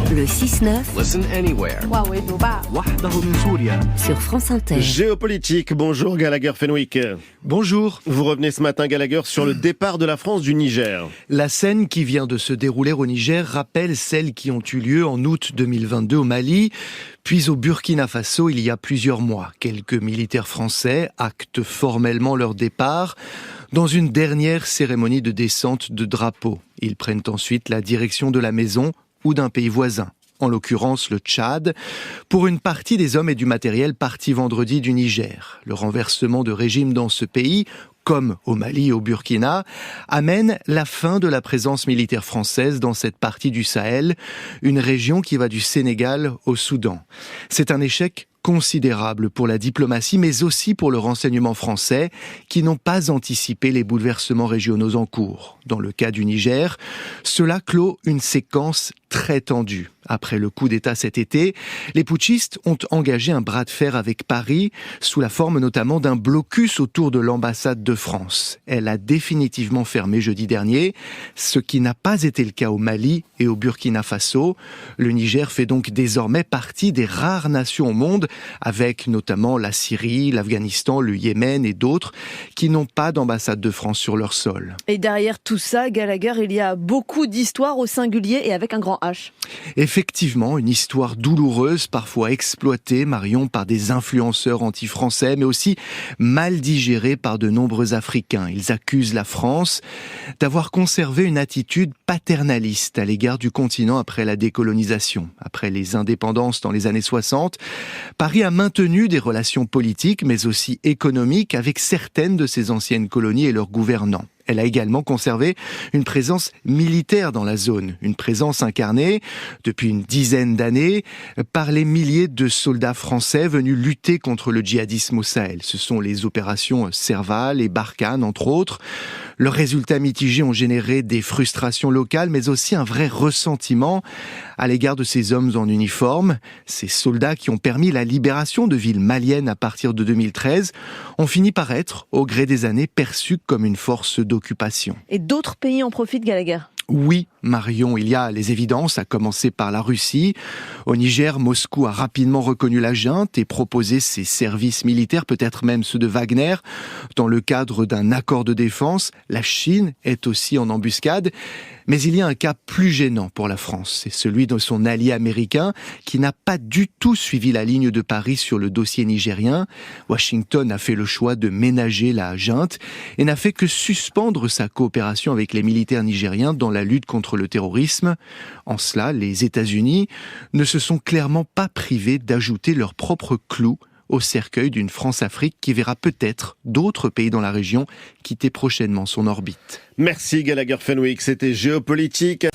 Le 6-9. Listen anywhere. Sur France Inter. Géopolitique, bonjour Gallagher Fenwick. Bonjour. Vous revenez ce matin Gallagher sur le départ de la France du Niger. La scène qui vient de se dérouler au Niger rappelle celles qui ont eu lieu en août 2022 au Mali, puis au Burkina Faso il y a plusieurs mois. Quelques militaires français actent formellement leur départ dans une dernière cérémonie de descente de drapeau. Ils prennent ensuite la direction de la maison ou d'un pays voisin, en l'occurrence le Tchad, pour une partie des hommes et du matériel partis vendredi du Niger. Le renversement de régime dans ce pays, comme au Mali et au Burkina, amène la fin de la présence militaire française dans cette partie du Sahel, une région qui va du Sénégal au Soudan. C'est un échec considérable pour la diplomatie, mais aussi pour le renseignement français, qui n'ont pas anticipé les bouleversements régionaux en cours. Dans le cas du Niger, cela clôt une séquence très tendue. Après le coup d'État cet été, les putschistes ont engagé un bras de fer avec Paris, sous la forme notamment d'un blocus autour de l'ambassade de France. Elle a définitivement fermé jeudi dernier, ce qui n'a pas été le cas au Mali et au Burkina Faso. Le Niger fait donc désormais partie des rares nations au monde, avec notamment la Syrie, l'Afghanistan, le Yémen et d'autres, qui n'ont pas d'ambassade de France sur leur sol. Et derrière tout ça, Gallagher, il y a beaucoup d'histoires au singulier et avec un grand H. Effectivement, une histoire douloureuse, parfois exploitée, Marion, par des influenceurs anti-français, mais aussi mal digérée par de nombreux Africains. Ils accusent la France d'avoir conservé une attitude paternaliste à l'égard du continent après la décolonisation. Après les indépendances dans les années 60, Paris a maintenu des relations politiques, mais aussi économiques, avec certaines de ses anciennes colonies et leurs gouvernants. Elle a également conservé une présence militaire dans la zone, une présence incarnée depuis une dizaine d'années par les milliers de soldats français venus lutter contre le djihadisme au Sahel. Ce sont les opérations Serval et Barkhane, entre autres. Leurs résultats mitigés ont généré des frustrations locales, mais aussi un vrai ressentiment à l'égard de ces hommes en uniforme. Ces soldats qui ont permis la libération de villes maliennes à partir de 2013 ont fini par être, au gré des années, perçus comme une force d'occupation. Et d'autres pays en profitent, Gallagher ? Oui, Marion, il y a les évidences, à commencer par la Russie. Au Niger, Moscou a rapidement reconnu la junte et proposé ses services militaires, peut-être même ceux de Wagner, dans le cadre d'un accord de défense. La Chine est aussi en embuscade. Mais il y a un cas plus gênant pour la France, c'est celui de son allié américain qui n'a pas du tout suivi la ligne de Paris sur le dossier nigérien. Washington a fait le choix de ménager la junte et n'a fait que suspendre sa coopération avec les militaires nigériens dans la lutte contre le terrorisme. En cela, les États-Unis ne se sont clairement pas privés d'ajouter leur propre clou au cercueil d'une France-Afrique qui verra peut-être d'autres pays dans la région quitter prochainement son orbite. Merci Gallagher Fenwick, c'était Géopolitique.